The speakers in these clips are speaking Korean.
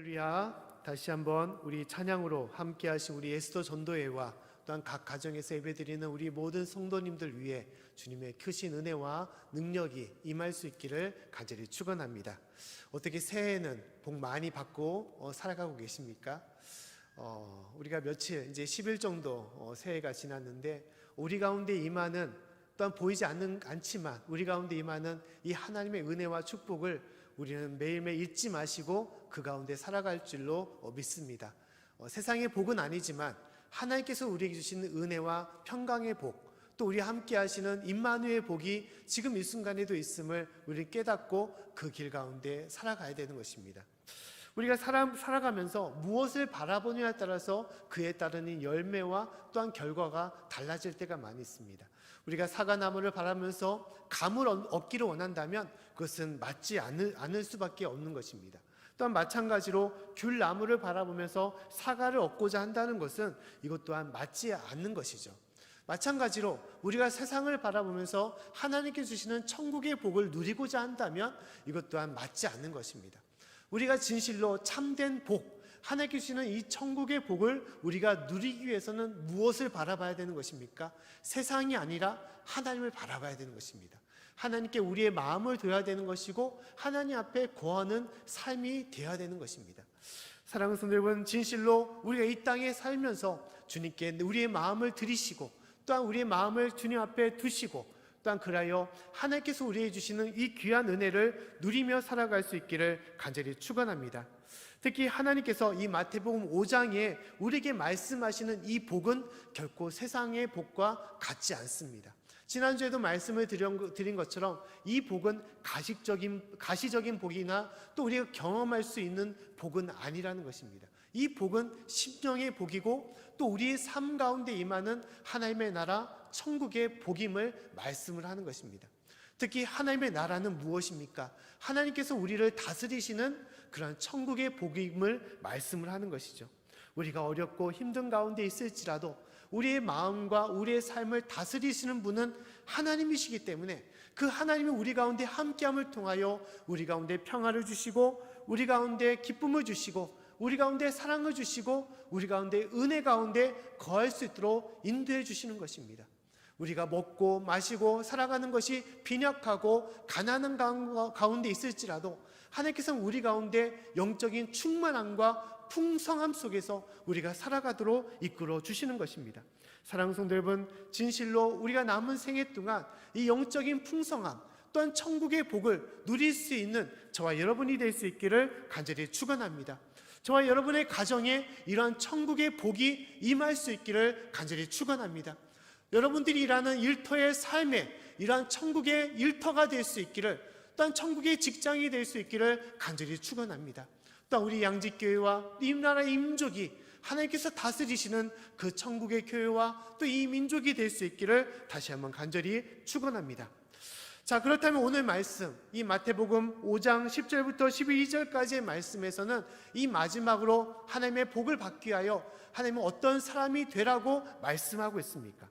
할렐루야. 다시 한번 우리 찬양으로 함께 하신 우리 에스더 전도회와 또한 각 가정에서 예배드리는 우리 모든 성도님들 위해 주님의 크신 은혜와 능력이 임할 수 있기를 간절히 축원합니다. 어떻게 새해에는 복 많이 받고 살아가고 계십니까? 우리가 며칠 이제 10일 정도 새해가 지났는데 우리 가운데 임하는 또한 보이지 않지만 우리 가운데 임하는 이 하나님의 은혜와 축복을 우리는 매일매일 잊지 마시고 그 가운데 살아갈 줄로 믿습니다. 세상의 복은 아니지만 하나님께서 우리에게 주시는 은혜와 평강의 복, 또 우리 함께 하시는 임마누의 복이 지금 이 순간에도 있음을 우리 깨닫고 그 길 가운데 살아가야 되는 것입니다. 우리가 살아가면서 무엇을 바라보느냐에 따라서 그에 따르는 열매와 또한 결과가 달라질 때가 많이 있습니다. 우리가 사과나무를 바라면서 감을 얻기를 원한다면 그것은 맞지 않을 수밖에 없는 것입니다. 또한 마찬가지로 귤나무를 바라보면서 사과를 얻고자 한다는 것은 이것 또한 맞지 않는 것이죠. 마찬가지로 우리가 세상을 바라보면서 하나님께 주시는 천국의 복을 누리고자 한다면 이것 또한 맞지 않는 것입니다. 우리가 진실로 참된 복, 하나님께 주시는 이 천국의 복을 우리가 누리기 위해서는 무엇을 바라봐야 되는 것입니까? 세상이 아니라 하나님을 바라봐야 되는 것입니다. 하나님께 우리의 마음을 둬야 되는 것이고 하나님 앞에 거하는 삶이 되어야 되는 것입니다. 사랑하는 성도 여러분, 진실로 우리가 이 땅에 살면서 주님께 우리의 마음을 드리시고 또한 우리의 마음을 주님 앞에 두시고 또한 그라여 하나님께서 우리에게 주시는 이 귀한 은혜를 누리며 살아갈 수 있기를 간절히 축원합니다. 특히 하나님께서 이 마태복음 5장에 우리에게 말씀하시는 이 복은 결코 세상의 복과 같지 않습니다. 지난주에도 말씀을 드린 것처럼 이 복은 가시적인 복이나 또 우리가 경험할 수 있는 복은 아니라는 것입니다. 이 복은 심령의 복이고 또 우리의 삶 가운데 임하는 하나님의 나라 천국의 복임을 말씀을 하는 것입니다. 특히 하나님의 나라는 무엇입니까? 하나님께서 우리를 다스리시는 그런 천국의 복임을 말씀을 하는 것이죠. 우리가 어렵고 힘든 가운데 있을지라도 우리의 마음과 우리의 삶을 다스리시는 분은 하나님이시기 때문에 그 하나님이 우리 가운데 함께함을 통하여 우리 가운데 평화를 주시고 우리 가운데 기쁨을 주시고 우리 가운데 사랑을 주시고 우리 가운데 은혜 가운데 거할 수 있도록 인도해 주시는 것입니다. 우리가 먹고 마시고 살아가는 것이 빈약하고 가난한 가운데 있을지라도 하나님께서는 우리 가운데 영적인 충만함과 풍성함 속에서 우리가 살아가도록 이끌어 주시는 것입니다. 사랑하는 성도 여러분, 진실로 우리가 남은 생애 동안 이 영적인 풍성함 또한 천국의 복을 누릴 수 있는 저와 여러분이 될 수 있기를 간절히 축원합니다. 저와 여러분의 가정에 이러한 천국의 복이 임할 수 있기를 간절히 축원합니다. 여러분들이 일하는 일터의 삶에 이러한 천국의 일터가 될 수 있기를, 또한 천국의 직장이 될 수 있기를 간절히 축원합니다. 또한 우리 양지교회와 이 나라의 민족이 하나님께서 다스리시는 그 천국의 교회와 또 이 민족이 될 수 있기를 다시 한번 간절히 축원합니다. 자, 그렇다면 오늘 말씀, 이 마태복음 5장 10절부터 12절까지의 말씀에서는 이 마지막으로 하나님의 복을 받기 위하여 하나님은 어떤 사람이 되라고 말씀하고 있습니까?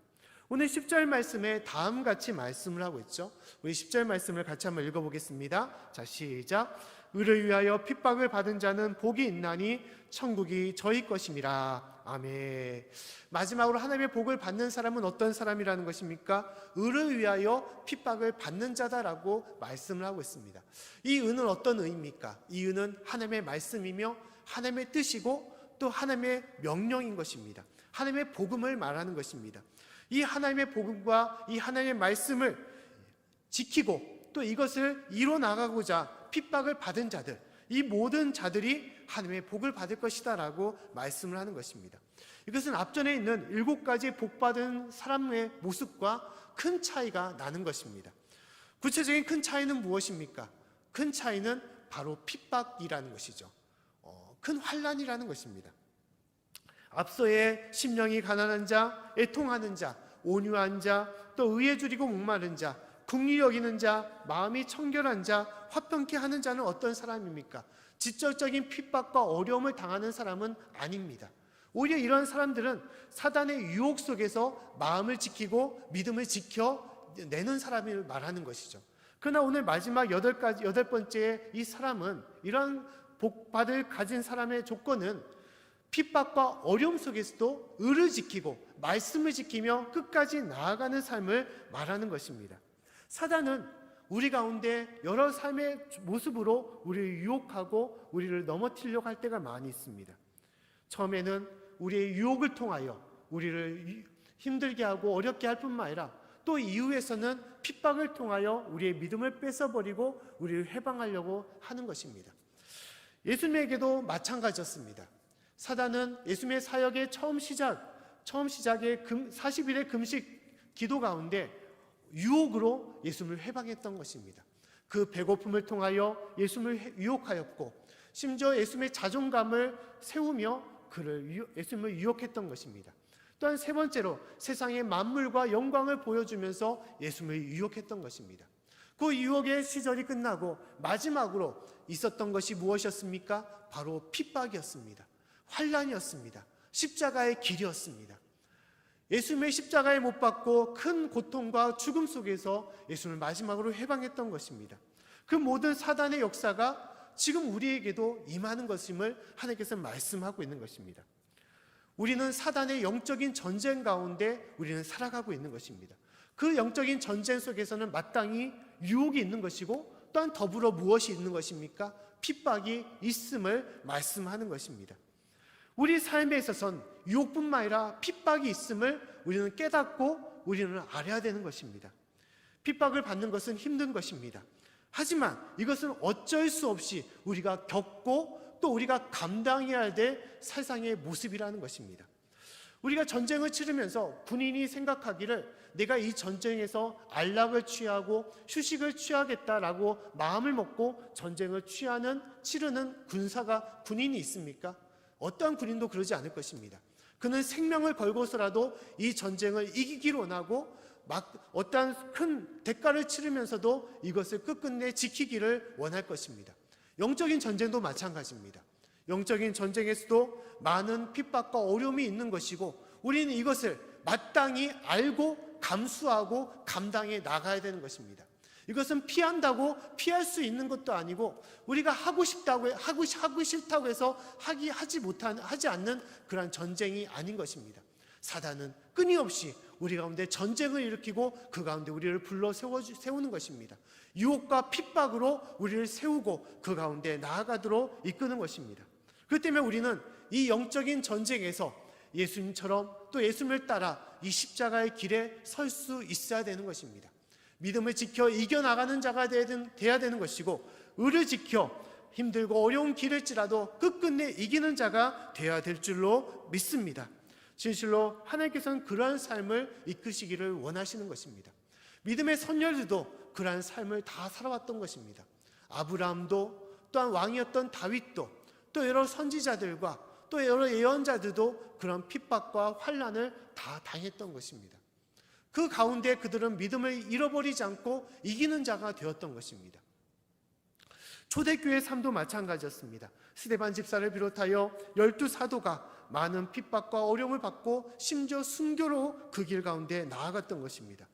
오늘 10절 말씀에 다음같이 말씀을 하고 있죠. 우리 10절 말씀을 같이 한번 읽어보겠습니다. 자, 시작. 의를 위하여 핍박을 받은 자는 복이 있나니 천국이 저희 것임이라. 아멘. 마지막으로 하나님의 복을 받는 사람은 어떤 사람이라는 것입니까? 의를 위하여 핍박을 받는 자다라고 말씀을 하고 있습니다. 이 의는 어떤 의입니까? 이 의는 하나님의 말씀이며 하나님의 뜻이고 또 하나님의 명령인 것입니다. 하나님의 복음을 말하는 것입니다. 이 하나님의 복음과 이 하나님의 말씀을 지키고 또 이것을 이뤄나가고자 핍박을 받은 자들, 이 모든 자들이 하나님의 복을 받을 것이다 라고 말씀을 하는 것입니다. 이것은 앞전에 있는 7가지 복받은 사람의 모습과 큰 차이가 나는 것입니다. 구체적인 큰 차이는 무엇입니까? 큰 차이는 바로 핍박이라는 것이죠. 큰 환난이라는 것입니다. 앞서의 심령이 가난한 자, 애통하는 자, 온유한 자, 또 의에 줄이고 목마른 자, 긍휼히 여기는 자, 마음이 청결한 자, 화평케 하는 자는 어떤 사람입니까? 직접적인 핍박과 어려움을 당하는 사람은 아닙니다. 오히려 이런 사람들은 사단의 유혹 속에서 마음을 지키고 믿음을 지켜내는 사람을 말하는 것이죠. 그러나 오늘 마지막 8번째 이 사람은 이런 복받을 가진 사람의 조건은 핍박과 어려움 속에서도 의를 지키고 말씀을 지키며 끝까지 나아가는 삶을 말하는 것입니다. 사단은 우리 가운데 여러 삶의 모습으로 우리를 유혹하고 우리를 넘어뜨리려고 할 때가 많이 있습니다. 처음에는 우리의 유혹을 통하여 우리를 힘들게 하고 어렵게 할 뿐만 아니라 또 이후에서는 핍박을 통하여 우리의 믿음을 뺏어버리고 우리를 해방하려고 하는 것입니다. 예수님에게도 마찬가지였습니다. 사단은 예수님의 사역의 처음 시작의 40일의 금식 기도 가운데 유혹으로 예수님을 해방했던 것입니다. 그 배고픔을 통하여 예수님을 유혹하였고 심지어 예수님의 자존감을 세우며 예수님을 유혹했던 것입니다. 또한 세 번째로 세상의 만물과 영광을 보여주면서 예수님을 유혹했던 것입니다. 그 유혹의 시절이 끝나고 마지막으로 있었던 것이 무엇이었습니까? 바로 핍박이었습니다. 환난이었습니다. 십자가의 길이었습니다. 예수님의 십자가에 못 박고 큰 고통과 죽음 속에서 예수님을 마지막으로 해방했던 것입니다. 그 모든 사단의 역사가 지금 우리에게도 임하는 것임을 하나님께서 말씀하고 있는 것입니다. 우리는 사단의 영적인 전쟁 가운데 우리는 살아가고 있는 것입니다. 그 영적인 전쟁 속에서는 마땅히 유혹이 있는 것이고 또한 더불어 무엇이 있는 것입니까? 핍박이 있음을 말씀하는 것입니다. 우리 삶에 있어서는 유혹뿐만 아니라 핍박이 있음을 우리는 깨닫고 우리는 알아야 되는 것입니다. 핍박을 받는 것은 힘든 것입니다. 하지만 이것은 어쩔 수 없이 우리가 겪고 또 우리가 감당해야 될 세상의 모습이라는 것입니다. 우리가 전쟁을 치르면서 군인이 생각하기를 내가 이 전쟁에서 안락을 취하고 휴식을 취하겠다라고 마음을 먹고 전쟁을 치르는 군인이 있습니까? 어떠한 군인도 그러지 않을 것입니다. 그는 생명을 걸고서라도 이 전쟁을 이기기를 원하고 어떠한 큰 대가를 치르면서도 이것을 끝끝내 지키기를 원할 것입니다. 영적인 전쟁도 마찬가지입니다. 영적인 전쟁에서도 많은 핍박과 어려움이 있는 것이고 우리는 이것을 마땅히 알고 감수하고 감당해 나가야 되는 것입니다. 이것은 피한다고 피할 수 있는 것도 아니고 우리가 하고 싫다고 해서 하지 않는 그러한 전쟁이 아닌 것입니다. 사단은 끊임없이 우리 가운데 전쟁을 일으키고 그 가운데 우리를 불러 세우는 것입니다. 유혹과 핍박으로 우리를 세우고 그 가운데 나아가도록 이끄는 것입니다. 그렇기 때문에 우리는 이 영적인 전쟁에서 예수님처럼 또 예수님을 따라 이 십자가의 길에 설 수 있어야 되는 것입니다. 믿음을 지켜 이겨나가는 자가 돼야 되는 것이고 의를 지켜 힘들고 어려운 길일지라도 끝끝내 이기는 자가 돼야 될 줄로 믿습니다. 진실로 하나님께서는 그러한 삶을 이끄시기를 원하시는 것입니다. 믿음의 선열들도 그러한 삶을 다 살아왔던 것입니다. 아브라함도 또한 왕이었던 다윗도 또 여러 선지자들과 또 여러 예언자들도 그런 핍박과 환난을 다 당했던 것입니다. 그 가운데 그들은 믿음을 잃어버리지 않고 이기는 자가 되었던 것입니다. 초대교회 삶도 마찬가지였습니다. 스데반 집사를 비롯하여 12사도가 많은 핍박과 어려움을 받고 심지어 순교로 그 길 가운데 나아갔던 것입니다.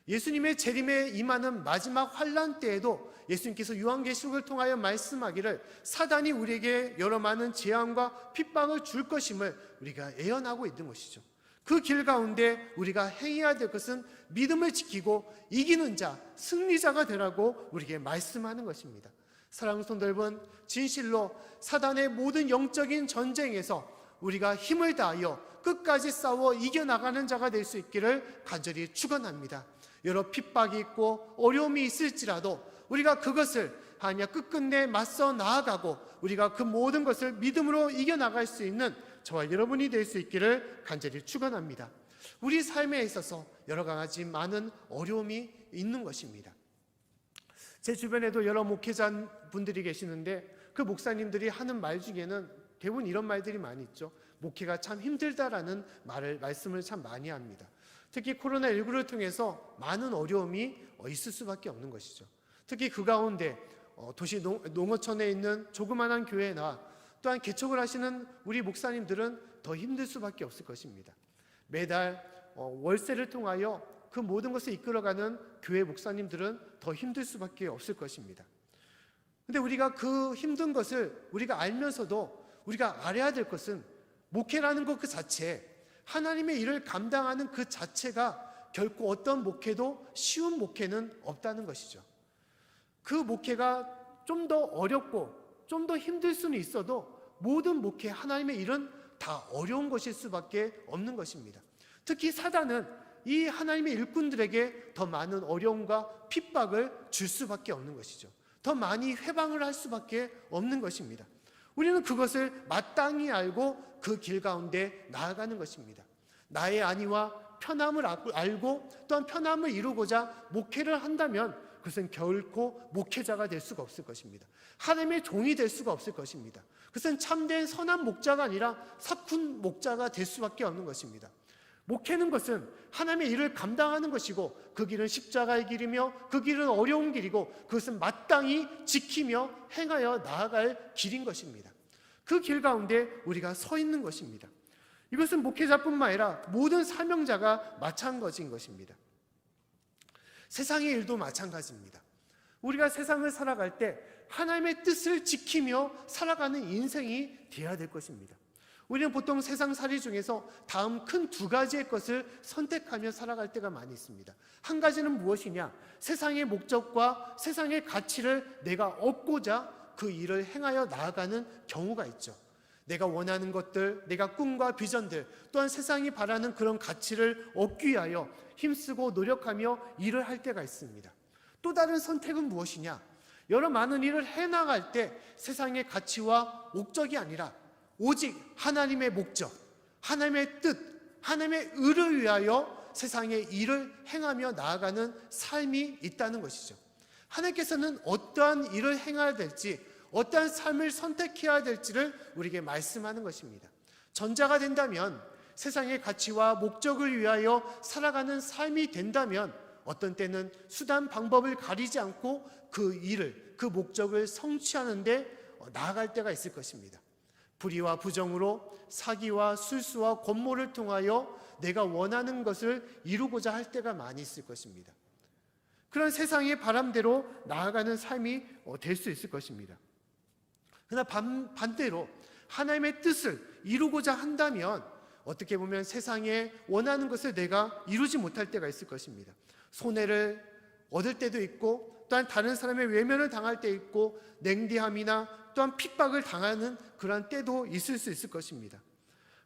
예수님의 재림에 임하는 마지막 환난 때에도 예수님께서 요한계시록을 통하여 말씀하기를 사단이 우리에게 여러 많은 재앙과 핍박을 줄 것임을 우리가 예언하고 있는 것이죠. 그 길 가운데 우리가 행해야 될 것은 믿음을 지키고 이기는 자, 승리자가 되라고 우리에게 말씀하는 것입니다. 사랑하는 성도 여러분, 진실로 사단의 모든 영적인 전쟁에서 우리가 힘을 다하여 끝까지 싸워 이겨나가는 자가 될 수 있기를 간절히 축원합니다. 여러 핍박이 있고 어려움이 있을지라도 우리가 그것을 끝끝내 맞서 나아가고 우리가 그 모든 것을 믿음으로 이겨나갈 수 있는 저와 여러분이 될 수 있기를 간절히 축원합니다. 우리 삶에 있어서 여러 가지 많은 어려움이 있는 것입니다. 제 주변에도 여러 목회자분들이 계시는데 그 목사님들이 하는 말 중에는 대부분 이런 말들이 많이 있죠. 목회가 참 힘들다라는 말씀을 참 많이 합니다. 특히 코로나19를 통해서 많은 어려움이 있을 수밖에 없는 것이죠. 특히 그 가운데 도시 농어촌에 있는 조그만한 교회나 또한 개척을 하시는 우리 목사님들은 더 힘들 수밖에 없을 것입니다. 매달 월세를 통하여 그 모든 것을 이끌어가는 교회 목사님들은 더 힘들 수밖에 없을 것입니다. 근데 우리가 그 힘든 것을 우리가 알면서도 우리가 알아야 될 것은 목회라는 것 그 자체, 하나님의 일을 감당하는 그 자체가 결코 어떤 목회도 쉬운 목회는 없다는 것이죠. 그 목회가 좀 더 어렵고 좀 더 힘들 수는 있어도 모든 목회, 하나님의 일은 다 어려운 것일 수밖에 없는 것입니다. 특히 사단은 이 하나님의 일꾼들에게 더 많은 어려움과 핍박을 줄 수밖에 없는 것이죠. 더 많이 회방을 할 수밖에 없는 것입니다. 우리는 그것을 마땅히 알고 그 길 가운데 나아가는 것입니다. 나의 안위와 편함을 알고 또한 편함을 이루고자 목회를 한다면 그것은 결코 목회자가 될 수가 없을 것입니다. 하나님의 종이 될 수가 없을 것입니다. 그것은 참된 선한 목자가 아니라 사꾼 목자가 될 수밖에 없는 것입니다. 목회는 것은 하나님의 일을 감당하는 것이고 그 길은 십자가의 길이며 그 길은 어려운 길이고 그것은 마땅히 지키며 행하여 나아갈 길인 것입니다. 그 길 가운데 우리가 서 있는 것입니다. 이것은 목회자뿐만 아니라 모든 사명자가 마찬가지인 것입니다. 세상의 일도 마찬가지입니다. 우리가 세상을 살아갈 때 하나님의 뜻을 지키며 살아가는 인생이 되어야 될 것입니다. 우리는 보통 세상살이 중에서 다음 큰 두 가지의 것을 선택하며 살아갈 때가 많이 있습니다. 한 가지는 무엇이냐? 세상의 목적과 세상의 가치를 내가 얻고자 그 일을 행하여 나아가는 경우가 있죠. 내가 원하는 것들, 내가 꿈과 비전들, 또한 세상이 바라는 그런 가치를 얻기 위하여 힘쓰고 노력하며 일을 할 때가 있습니다. 또 다른 선택은 무엇이냐? 여러 많은 일을 해나갈 때 세상의 가치와 목적이 아니라 오직 하나님의 목적, 하나님의 뜻, 하나님의 의를 위하여 세상의 일을 행하며 나아가는 삶이 있다는 것이죠. 하나님께서는 어떠한 일을 행해야 될지, 어떠한 삶을 선택해야 될지를 우리에게 말씀하는 것입니다. 전자가 된다면 세상의 가치와 목적을 위하여 살아가는 삶이 된다면 어떤 때는 수단 방법을 가리지 않고 그 일을, 그 목적을 성취하는 데 나아갈 때가 있을 것입니다. 불의와 부정으로 사기와 술수와 권모를 통하여 내가 원하는 것을 이루고자 할 때가 많이 있을 것입니다. 그런 세상의 바람대로 나아가는 삶이 될 수 있을 것입니다. 그러나 반대로 하나님의 뜻을 이루고자 한다면 어떻게 보면 세상에 원하는 것을 내가 이루지 못할 때가 있을 것입니다. 손해를 얻을 때도 있고 또한 다른 사람의 외면을 당할 때 있고 냉대함이나 또한 핍박을 당하는 그러한 때도 있을 수 있을 것입니다.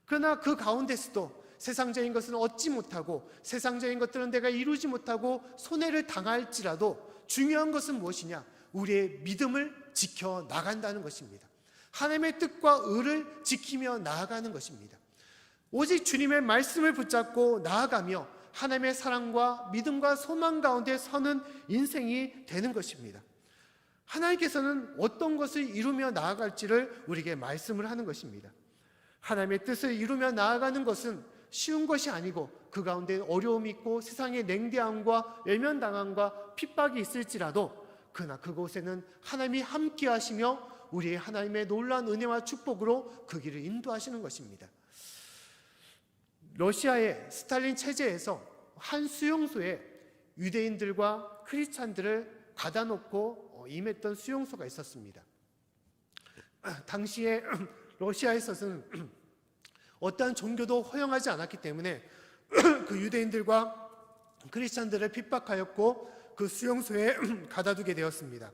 그러나 그 가운데서도 세상적인 것은 얻지 못하고 세상적인 것들은 내가 이루지 못하고 손해를 당할지라도 중요한 것은 무엇이냐? 우리의 믿음을 지켜 나간다는 것입니다. 하나님의 뜻과 의를 지키며 나아가는 것입니다. 오직 주님의 말씀을 붙잡고 나아가며 하나님의 사랑과 믿음과 소망 가운데 서는 인생이 되는 것입니다. 하나님께서는 어떤 것을 이루며 나아갈지를 우리에게 말씀을 하는 것입니다. 하나님의 뜻을 이루며 나아가는 것은 쉬운 것이 아니고 그 가운데 어려움이 있고 세상의 냉대함과 외면당함과 핍박이 있을지라도 그러나 그곳에는 하나님이 함께 하시며 우리의 하나님의 놀라운 은혜와 축복으로 그 길을 인도하시는 것입니다. 러시아의 스탈린 체제에서 한 수용소에 유대인들과 크리스찬들을 가다 놓고 임했던 수용소가 있었습니다. 당시에 러시아에서는 어떠한 종교도 허용하지 않았기 때문에 그 유대인들과 크리스찬들을 핍박하였고 그 수용소에 가다두게 되었습니다.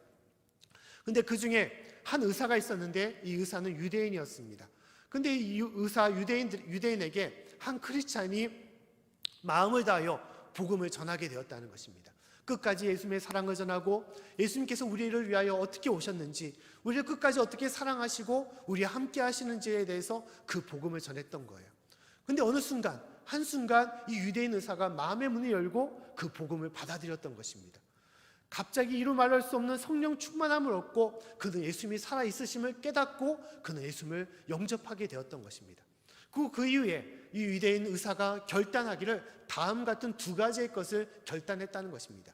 그런데 그 중에 한 의사가 있었는데 이 의사는 유대인이었습니다. 그런데 이 의사 유대인에게 한 크리스찬이 마음을 다하여 복음을 전하게 되었다는 것입니다. 끝까지 예수님의 사랑을 전하고 예수님께서 우리를 위하여 어떻게 오셨는지, 우리를 끝까지 어떻게 사랑하시고 우리와 함께 하시는지에 대해서 그 복음을 전했던 거예요. 그런데 어느 순간, 한순간 이 유대인 의사가 마음의 문을 열고 그 복음을 받아들였던 것입니다. 갑자기 이루 말할 수 없는 성령 충만함을 얻고 그는 예수님이 살아있으심을 깨닫고 그는 예수님을 영접하게 되었던 것입니다. 그 이후에 이 유대인 의사가 결단하기를 다음 같은 두 가지의 것을 결단했다는 것입니다.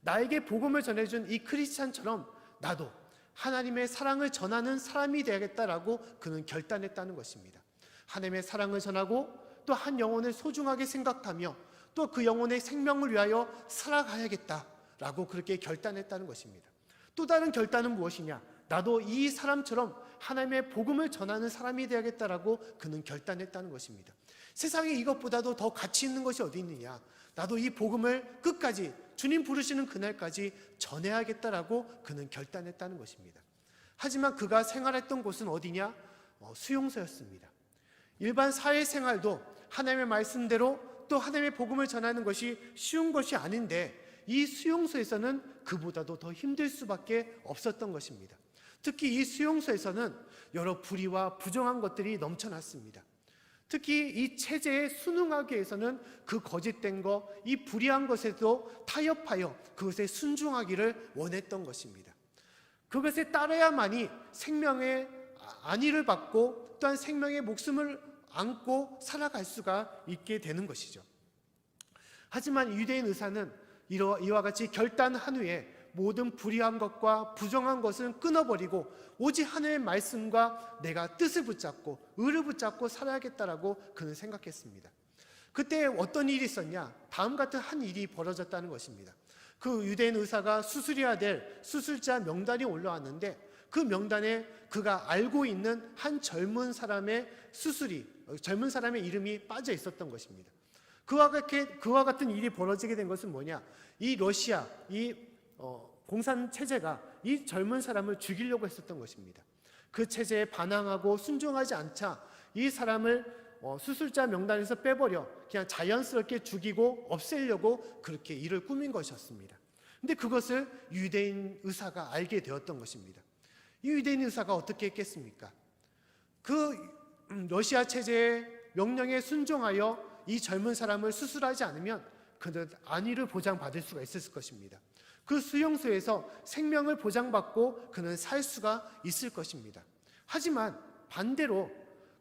나에게 복음을 전해준 이 크리스찬처럼 나도 하나님의 사랑을 전하는 사람이 되야겠다라고 그는 결단했다는 것입니다. 하나님의 사랑을 전하고 또 한 영혼을 소중하게 생각하며 또 그 영혼의 생명을 위하여 살아가야겠다라고 그렇게 결단했다는 것입니다. 또 다른 결단은 무엇이냐? 나도 이 사람처럼 하나님의 복음을 전하는 사람이 되야겠다라고 그는 결단했다는 것입니다. 세상에 이것보다도 더 가치 있는 것이 어디 있느냐? 나도 이 복음을 끝까지 주님 부르시는 그날까지 전해야겠다라고 그는 결단했다는 것입니다. 하지만 그가 생활했던 곳은 어디냐? 수용소였습니다. 일반 사회생활도 하나님의 말씀대로 또 하나님의 복음을 전하는 것이 쉬운 것이 아닌데 이 수용소에서는 그보다도 더 힘들 수밖에 없었던 것입니다. 특히 이 수용소에서는 여러 불의와 부정한 것들이 넘쳐났습니다. 특히 이 체제에 순응하기 위해서는 그 거짓된 것, 이 불의한 것에도 타협하여 그것에 순종하기를 원했던 것입니다. 그것에 따라야만이 생명의 안위를 받고 또한 생명의 목숨을 안고 살아갈 수가 있게 되는 것이죠. 하지만 유대인 의사는 이와 같이 결단한 후에 모든 불의한 것과 부정한 것은 끊어버리고 오직 하나님의 말씀과 내가 뜻을 붙잡고 의를 붙잡고 살아야겠다라고 그는 생각했습니다. 그때 어떤 일이 있었냐? 다음 같은 한 일이 벌어졌다는 것입니다. 그 유대인 의사가 수술해야 될 수술자 명단이 올라왔는데 그 명단에 그가 알고 있는 한 젊은 사람의 이름이 빠져 있었던 것입니다. 그와 같은 일이 벌어지게 된 것은 뭐냐? 이 러시아, 공산 체제가 이 젊은 사람을 죽이려고 했었던 것입니다. 그 체제에 반항하고 순종하지 않자 이 사람을 수술자 명단에서 빼버려 그냥 자연스럽게 죽이고 없애려고 그렇게 일을 꾸민 것이었습니다. 근데 그것을 유대인 의사가 알게 되었던 것입니다. 이 유대인 의사가 어떻게 했겠습니까? 그 러시아 체제의 명령에 순종하여 이 젊은 사람을 수술하지 않으면 그는 안위를 보장받을 수가 있었을 것입니다. 그 수용소에서 생명을 보장받고 그는 살 수가 있을 것입니다. 하지만 반대로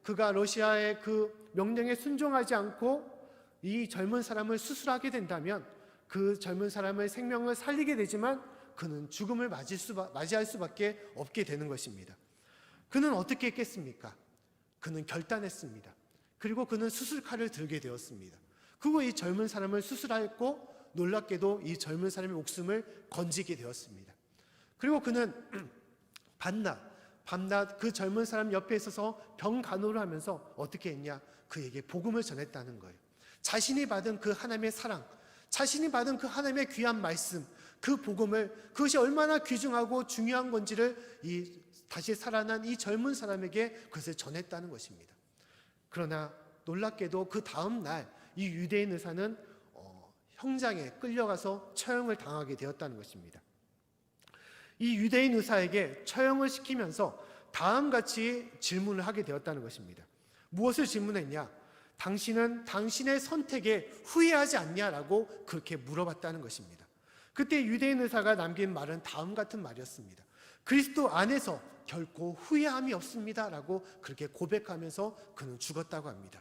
그가 러시아의 그 명령에 순종하지 않고 이 젊은 사람을 수술하게 된다면 그 젊은 사람의 생명을 살리게 되지만 그는 죽음을 맞이할 수밖에 없게 되는 것입니다. 그는 어떻게 했겠습니까? 그는 결단했습니다. 그리고 그는 수술칼을 들게 되었습니다. 그리고 이 젊은 사람을 수술하였고 놀랍게도 이 젊은 사람의 목숨을 건지게 되었습니다. 그리고 그는 밤낮 그 젊은 사람 옆에 있어서 병간호를 하면서 어떻게 했냐? 그에게 복음을 전했다는 거예요. 자신이 받은 그 하나님의 사랑, 자신이 받은 그 하나님의 귀한 말씀, 그 복음을 그것이 얼마나 귀중하고 중요한 건지를 다시 살아난 이 젊은 사람에게 그것을 전했다는 것입니다. 그러나 놀랍게도 그 다음 날 이 유대인 의사는 형장에 끌려가서 처형을 당하게 되었다는 것입니다. 이 유대인 의사에게 처형을 시키면서 다음같이 질문을 하게 되었다는 것입니다. 무엇을 질문했냐? 당신은 당신의 선택에 후회하지 않냐라고 그렇게 물어봤다는 것입니다. 그때 유대인 의사가 남긴 말은 다음 같은 말이었습니다. 그리스도 안에서 결코 후회함이 없습니다라고 그렇게 고백하면서 그는 죽었다고 합니다.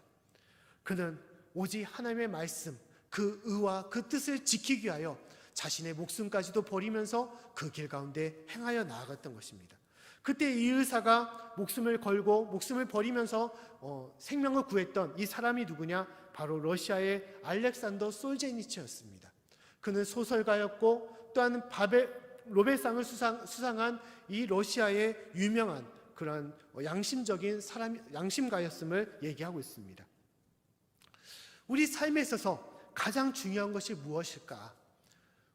그는 오직 하나님의 말씀, 그 의와 그 뜻을 지키기 위하여 자신의 목숨까지도 버리면서 그 길 가운데 행하여 나아갔던 것입니다. 그때 이 의사가 목숨을 걸고 목숨을 버리면서 생명을 구했던 이 사람이 누구냐? 바로 러시아의 알렉산더 솔제니츠였습니다. 그는 소설가였고 또한 노벨상을 수상한 이 러시아의 유명한 그런 양심적인 양심가였음을 얘기하고 있습니다. 우리 삶에 있어서 가장 중요한 것이 무엇일까?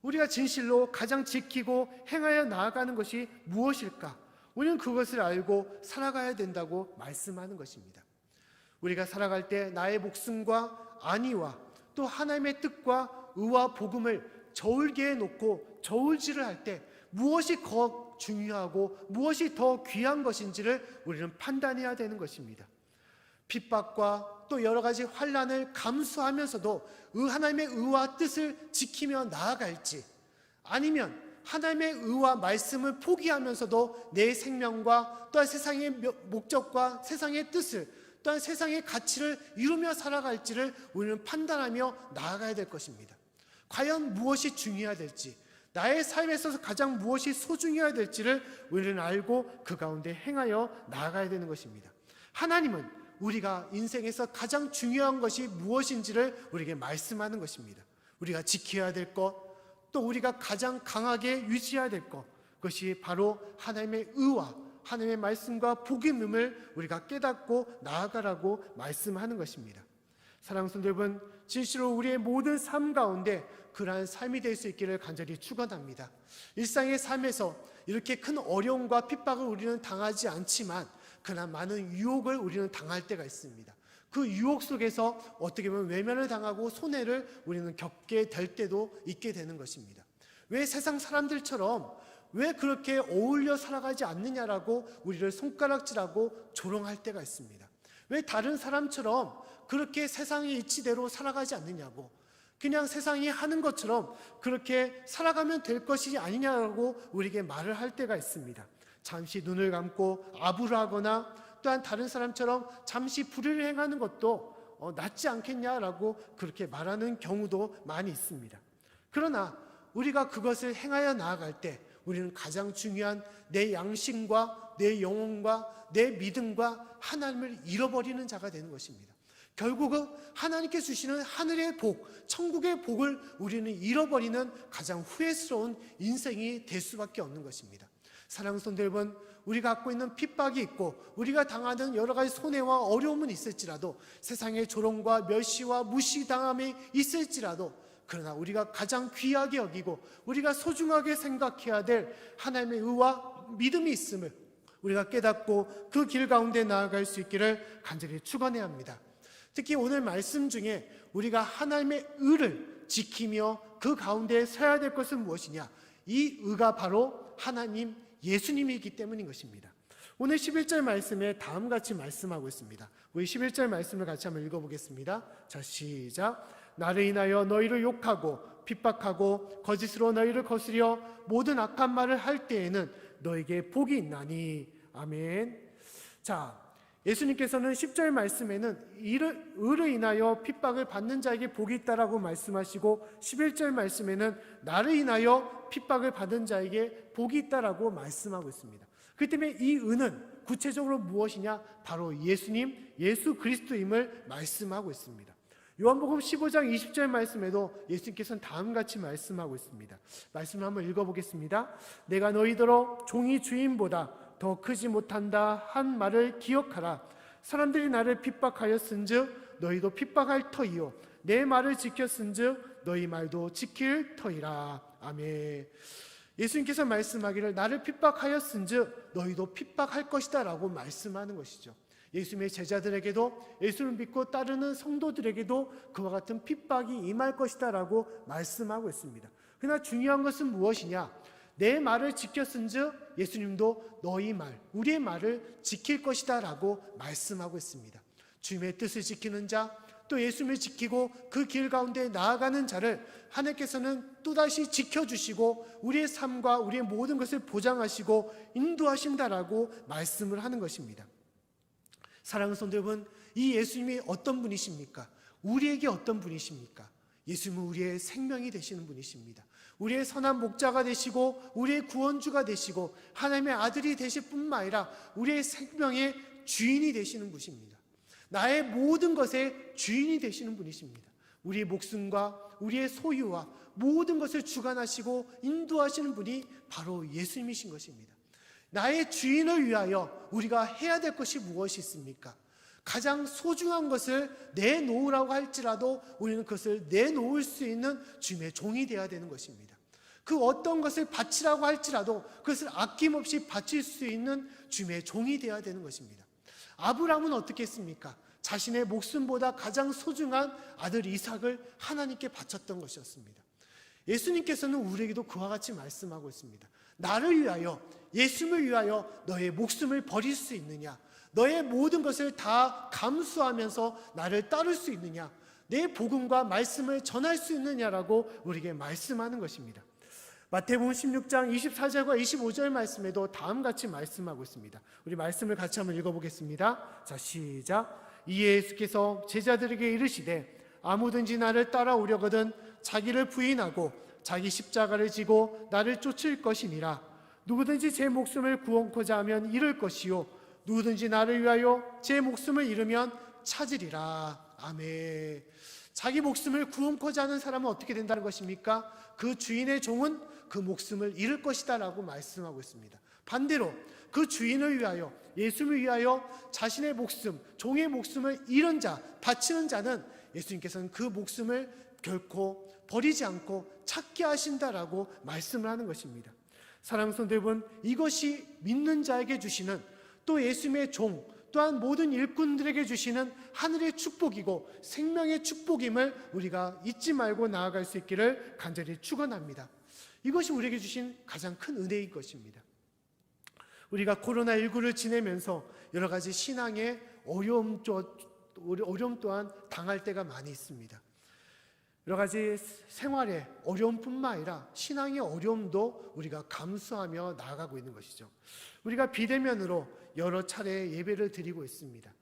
우리가 진실로 가장 지키고 행하여 나아가는 것이 무엇일까? 우리는 그것을 알고 살아가야 된다고 말씀하는 것입니다. 우리가 살아갈 때 나의 목숨과 안위와 또 하나님의 뜻과 의와 복음을 저울개에 놓고 저울질을 할 때 무엇이 더 중요하고 무엇이 더 귀한 것인지를 우리는 판단해야 되는 것입니다. 핍박과 또 여러 가지 환난을 감수하면서도 하나님의 의와 뜻을 지키며 나아갈지, 아니면 하나님의 의와 말씀을 포기하면서도 내 생명과 또한 세상의 목적과 세상의 뜻을 또한 세상의 가치를 이루며 살아갈지를 우리는 판단하며 나아가야 될 것입니다. 과연 무엇이 중요해야 될지, 나의 삶에 있어서 가장 무엇이 소중해야 될지를 우리는 알고 그 가운데 행하여 나아가야 되는 것입니다. 하나님은 우리가 인생에서 가장 중요한 것이 무엇인지를 우리에게 말씀하는 것입니다. 우리가 지켜야 될 것, 또 우리가 가장 강하게 유지해야 될 것, 그것이 바로 하나님의 의와 하나님의 말씀과 복음임을 우리가 깨닫고 나아가라고 말씀하는 것입니다. 사랑하는 성도 여러분, 진실로 우리의 모든 삶 가운데 그러한 삶이 될 수 있기를 간절히 축원합니다. 일상의 삶에서 이렇게 큰 어려움과 핍박을 우리는 당하지 않지만 그러나 많은 유혹을 우리는 당할 때가 있습니다. 그 유혹 속에서 어떻게 보면 외면을 당하고 손해를 우리는 겪게 될 때도 있게 되는 것입니다. 왜 세상 사람들처럼 왜 그렇게 어울려 살아가지 않느냐라고 우리를 손가락질하고 조롱할 때가 있습니다. 왜 다른 사람처럼 그렇게 세상의 이치대로 살아가지 않느냐고, 그냥 세상이 하는 것처럼 그렇게 살아가면 될 것이 아니냐라고 우리에게 말을 할 때가 있습니다. 잠시 눈을 감고 아부를 하거나 또한 다른 사람처럼 잠시 불의를 행하는 것도 낫지 않겠냐라고 그렇게 말하는 경우도 많이 있습니다. 그러나 우리가 그것을 행하여 나아갈 때 우리는 가장 중요한 내 양심과 내 영혼과 내 믿음과 하나님을 잃어버리는 자가 되는 것입니다. 결국은 하나님께 주시는 하늘의 복, 천국의 복을 우리는 잃어버리는 가장 후회스러운 인생이 될 수밖에 없는 것입니다. 사랑하는 성도 여러분, 우리가 갖고 있는 핍박이 있고 우리가 당하는 여러 가지 손해와 어려움은 있을지라도, 세상의 조롱과 멸시와 무시당함이 있을지라도, 그러나 우리가 가장 귀하게 여기고 우리가 소중하게 생각해야 될 하나님의 의와 믿음이 있음을 우리가 깨닫고 그 길 가운데 나아갈 수 있기를 간절히 축원해야 합니다. 특히 오늘 말씀 중에 우리가 하나님의 의를 지키며 그 가운데 서야 될 것은 무엇이냐? 이 의가 바로 하나님 예수님이기 때문인 것입니다. 오늘 11절 말씀에 다음같이 말씀하고 있습니다. 우리 11절 말씀을 같이 한번 읽어보겠습니다. 자, 시작. 나를 인하여 너희를 욕하고 핍박하고 거짓으로 너희를 거스려 모든 악한 말을 할 때에는 너에게 복이 있나니. 아멘. 자, 예수님께서는 10절 말씀에는 의를 인하여 핍박을 받는 자에게 복이 있다라고 말씀하시고 11절 말씀에는 나를 인하여 핍박을 받은 자에게 복이 있다라고 말씀하고 있습니다. 그렇기 때문에 이 의는 구체적으로 무엇이냐? 바로 예수님, 예수 그리스도임을 말씀하고 있습니다. 요한복음 15장 20절 말씀에도 예수님께서는 다음같이 말씀하고 있습니다. 말씀을 한번 읽어보겠습니다. 내가 너희더러 종이 주인보다 더 크지 못한다 한 말을 기억하라. 사람들이 나를 핍박하였은즉 너희도 핍박할 터이요 내 말을 지켰은즉 너희 말도 지킬 터이라. 아멘. 예수님께서 말씀하기를 나를 핍박하였은즉 너희도 핍박할 것이다 라고 말씀하는 것이죠. 예수님의 제자들에게도 예수를 믿고 따르는 성도들에게도 그와 같은 핍박이 임할 것이다 라고 말씀하고 있습니다. 그러나 중요한 것은 무엇이냐? 내 말을 지켰은즉 예수님도 너희 말, 우리의 말을 지킬 것이다 라고 말씀하고 있습니다. 주님의 뜻을 지키는 자, 또 예수님을 지키고 그 길 가운데 나아가는 자를 하나님께서는 또다시 지켜주시고 우리의 삶과 우리의 모든 것을 보장하시고 인도하신다라고 말씀을 하는 것입니다. 사랑하는 성도 여러분, 이 예수님이 어떤 분이십니까? 우리에게 어떤 분이십니까? 예수님은 우리의 생명이 되시는 분이십니다. 우리의 선한 목자가 되시고 우리의 구원주가 되시고 하나님의 아들이 되실 뿐만 아니라 우리의 생명의 주인이 되시는 분이십니다. 나의 모든 것의 주인이 되시는 분이십니다. 우리의 목숨과 우리의 소유와 모든 것을 주관하시고 인도하시는 분이 바로 예수님이신 것입니다. 나의 주인을 위하여 우리가 해야 될 것이 무엇이 있습니까? 가장 소중한 것을 내놓으라고 할지라도 우리는 그것을 내놓을 수 있는 주님의 종이 되어야 되는 것입니다. 그 어떤 것을 바치라고 할지라도 그것을 아낌없이 바칠 수 있는 주님의 종이 되어야 되는 것입니다. 아브라함은 어떻게 했습니까? 자신의 목숨보다 가장 소중한 아들 이삭을 하나님께 바쳤던 것이었습니다. 예수님께서는 우리에게도 그와 같이 말씀하고 있습니다. 나를 위하여, 예수님을 위하여 너의 목숨을 버릴 수 있느냐? 너의 모든 것을 다 감수하면서 나를 따를 수 있느냐? 내 복음과 말씀을 전할 수 있느냐라고 우리에게 말씀하는 것입니다. 마태복음 16장 24절과 25절 말씀에도 다음같이 말씀하고 있습니다. 우리 말씀을 같이 한번 읽어보겠습니다. 자, 시작. 이에 예수께서 제자들에게 이르시되 아무든지 나를 따라오려거든 자기를 부인하고 자기 십자가를 지고 나를 쫓을 것이니라. 누구든지 제 목숨을 구원코자 하면 잃을 것이요 누구든지 나를 위하여 제 목숨을 잃으면 찾으리라. 아멘. 자기 목숨을 구원코자 하는 사람은 어떻게 된다는 것입니까? 그 주인의 종은 그 목숨을 잃을 것이다 라고 말씀하고 있습니다. 반대로 그 주인을 위하여, 예수님을 위하여 자신의 목숨, 종의 목숨을 잃은 자, 바치는 자는 예수님께서는 그 목숨을 결코 버리지 않고 찾게 하신다라고 말씀을 하는 것입니다. 사랑하는 성도 여러분, 이것이 믿는 자에게 주시는, 또 예수님의 종, 또한 모든 일꾼들에게 주시는 하늘의 축복이고 생명의 축복임을 우리가 잊지 말고 나아갈 수 있기를 간절히 축원합니다. 이것이 우리에게 주신 가장 큰 은혜인 것입니다. 우리가 코로나19를 지내면서 여러 가지 신앙의 어려움 또한 당할 때가 많이 있습니다. 여러 가지 생활의 어려움뿐만 아니라 신앙의 어려움도 우리가 감수하며 나아가고 있는 것이죠. 우리가 비대면으로 여러 차례 예배를 드리고 있습니다.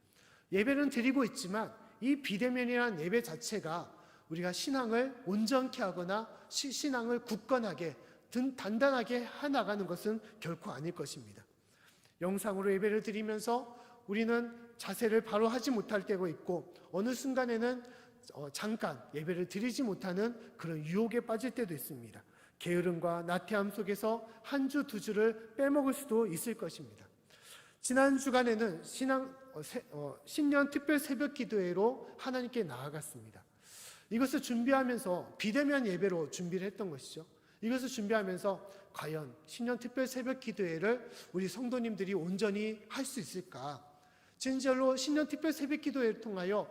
예배는 드리고 있지만 이 비대면이라는 예배 자체가 우리가 신앙을 온전케 하거나 신앙을 굳건하게 단단하게 해나가는 것은 결코 아닐 것입니다. 영상으로 예배를 드리면서 우리는 자세를 바로 하지 못할 때가 있고, 어느 순간에는 잠깐 예배를 드리지 못하는 그런 유혹에 빠질 때도 있습니다. 게으름과 나태함 속에서 한 주 두 주를 빼먹을 수도 있을 것입니다. 지난 주간에는 신년 특별 새벽 기도회로 하나님께 나아갔습니다. 이것을 준비하면서 비대면 예배로 준비를 했던 것이죠. 이것을 준비하면서 과연 신년 특별 새벽 기도회를 우리 성도님들이 온전히 할 수 있을까? 진짜로 신년 특별 새벽 기도회를 통하여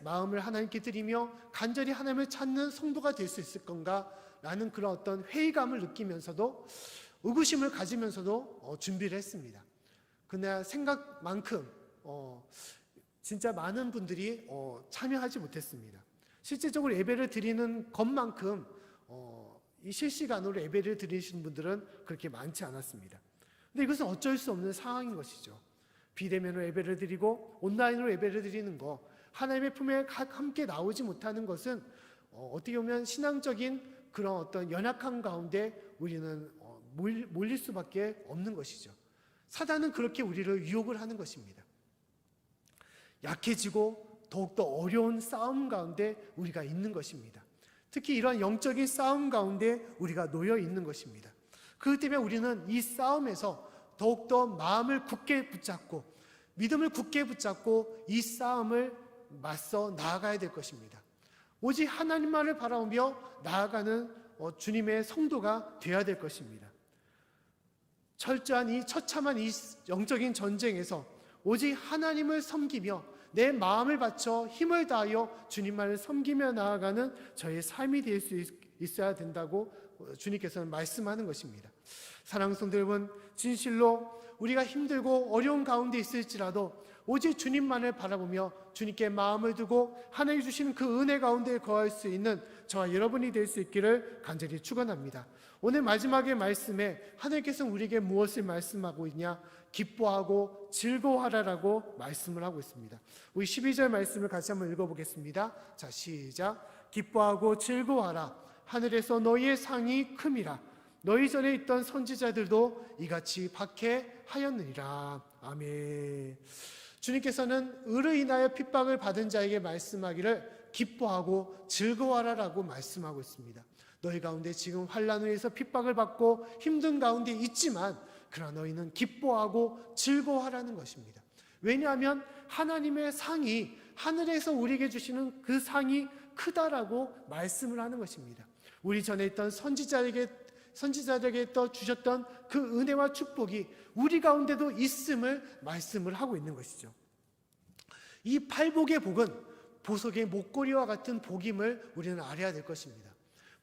마음을 하나님께 드리며 간절히 하나님을 찾는 성도가 될 수 있을 건가? 라는 그런 어떤 회의감을 느끼면서도, 의구심을 가지면서도 준비를 했습니다. 그러나 생각만큼 진짜 많은 분들이 참여하지 못했습니다. 실질적으로 예배를 드리는 것만큼 이 실시간으로 예배를 드리시는 분들은 그렇게 많지 않았습니다. 근데 이것은 어쩔 수 없는 상황인 것이죠. 비대면으로 예배를 드리고 온라인으로 예배를 드리는 것, 하나님의 품에 함께 나오지 못하는 것은 어떻게 보면 신앙적인 그런 어떤 연약한 가운데 우리는 몰릴 수밖에 없는 것이죠. 사단은 그렇게 우리를 유혹을 하는 것입니다. 약해지고 더욱더 어려운 싸움 가운데 우리가 있는 것입니다. 특히 이런 영적인 싸움 가운데 우리가 놓여 있는 것입니다. 그렇기 때문에 우리는 이 싸움에서 더욱더 마음을 굳게 붙잡고 믿음을 굳게 붙잡고 이 싸움을 맞서 나아가야 될 것입니다. 오직 하나님만을 바라보며 나아가는 주님의 성도가 되어야 될 것입니다. 철저한 이 처참한 이 영적인 전쟁에서 오직 하나님을 섬기며 내 마음을 바쳐 힘을 다하여 주님만을 섬기며 나아가는 저의 삶이 될 수 있어야 된다고 주님께서는 말씀하는 것입니다. 사랑하는 성도 여러분, 진실로 우리가 힘들고 어려운 가운데 있을지라도 오직 주님만을 바라보며 주님께 마음을 두고 하나님 주시는 그 은혜 가운데 거할 수 있는 저와 여러분이 될 수 있기를 간절히 축원합니다. 오늘 마지막의 말씀에 하나님께서는 우리에게 무엇을 말씀하고 있냐? 기뻐하고 즐거워하라라고 말씀을 하고 있습니다. 우리 12절 말씀을 같이 한번 읽어보겠습니다. 자, 시작. 기뻐하고 즐거워하라. 하늘에서 너희의 상이 큼이라. 너희 전에 있던 선지자들도 이같이 박해하였느니라. 아멘. 주님께서는 의로 인하여 핍박을 받은 자에게 말씀하기를 기뻐하고 즐거워하라라고 말씀하고 있습니다. 너희 가운데 지금 환난을 위해서 핍박을 받고 힘든 가운데 있지만 그러나 너희는 기뻐하고 즐거워하라는 것입니다. 왜냐하면 하나님의 상이, 하늘에서 우리에게 주시는 그 상이 크다라고 말씀을 하는 것입니다. 우리 전에 있던 선지자들에게 또 주셨던 그 은혜와 축복이 우리 가운데도 있음을 말씀을 하고 있는 것이죠. 이 팔복의 복은 보석의 목걸이와 같은 복임을 우리는 알아야 될 것입니다.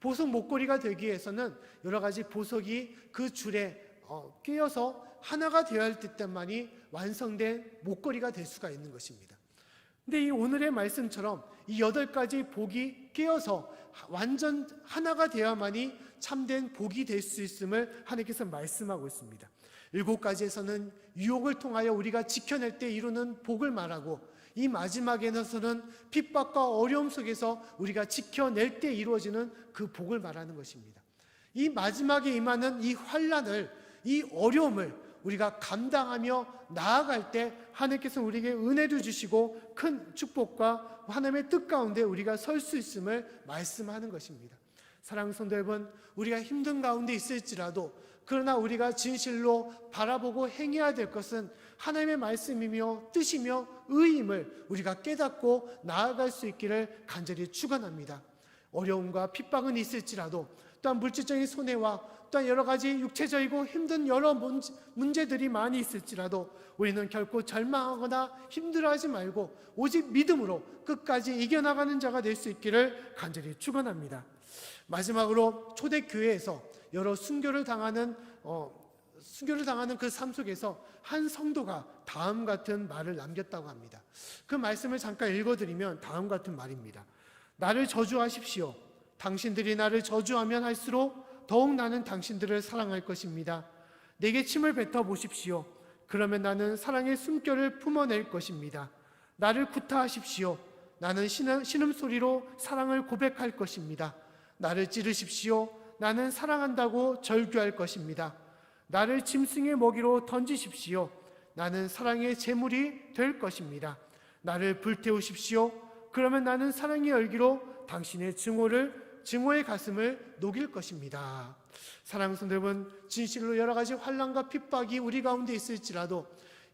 보석 목걸이가 되기 위해서는 여러 가지 보석이 그 줄에 끼어서 하나가 되어야 할 때만이 완성된 목걸이가 될 수가 있는 것입니다. 근데 이 오늘의 말씀처럼 이 8가지 복이 끼어서 완전 하나가 되어야만이 참된 복이 될 수 있음을 하나님께서 말씀하고 있습니다. 7가지에서는 유혹을 통하여 우리가 지켜낼 때 이루는 복을 말하고, 이 마지막에서는 핍박과 어려움 속에서 우리가 지켜낼 때 이루어지는 그 복을 말하는 것입니다. 이 마지막에 임하는 이 환난을, 이 어려움을 우리가 감당하며 나아갈 때 하나님께서 우리에게 은혜를 주시고 큰 축복과 하나님의 뜻 가운데 우리가 설 수 있음을 말씀하는 것입니다. 사랑하는 성도 여러분, 우리가 힘든 가운데 있을지라도 그러나 우리가 진실로 바라보고 행해야 될 것은 하나님의 말씀이며 뜻이며 의임을 우리가 깨닫고 나아갈 수 있기를 간절히 축원합니다. 어려움과 핍박은 있을지라도 또한 물질적인 손해와 또한 여러 가지 육체적이고 힘든 여러 문제들이 많이 있을지라도 우리는 결코 절망하거나 힘들어하지 말고 오직 믿음으로 끝까지 이겨나가는 자가 될 수 있기를 간절히 축원합니다. 마지막으로 초대교회에서 여러 순교를 당하는 그 삶 속에서 한 성도가 다음 같은 말을 남겼다고 합니다. 그 말씀을 잠깐 읽어드리면 다음 같은 말입니다. 나를 저주하십시오. 당신들이 나를 저주하면 할수록 더욱 나는 당신들을 사랑할 것입니다. 내게 침을 뱉어 보십시오. 그러면 나는 사랑의 숨결을 품어낼 것입니다. 나를 구타하십시오. 나는 신음소리로 사랑을 고백할 것입니다. 나를 찌르십시오. 나는 사랑한다고 절규할 것입니다. 나를 짐승의 먹이로 던지십시오. 나는 사랑의 제물이 될 것입니다. 나를 불태우십시오. 그러면 나는 사랑의 열기로 당신의 증오의 가슴을 녹일 것입니다. 사랑하는 성도 여러분, 진실로 여러 가지 환난과 핍박이 우리 가운데 있을지라도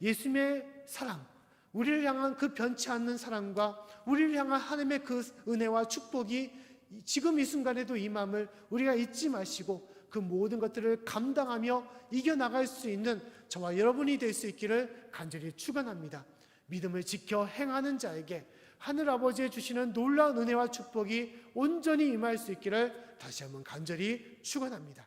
예수님의 사랑, 우리를 향한 그 변치 않는 사랑과 우리를 향한 하나님의 그 은혜와 축복이 지금 이 순간에도 임함을 우리가 잊지 마시고 그 모든 것들을 감당하며 이겨나갈 수 있는 저와 여러분이 될 수 있기를 간절히 축원합니다. 믿음을 지켜 행하는 자에게 하늘아버지의 주시는 놀라운 은혜와 축복이 온전히 임할 수 있기를 다시 한번 간절히 축원합니다.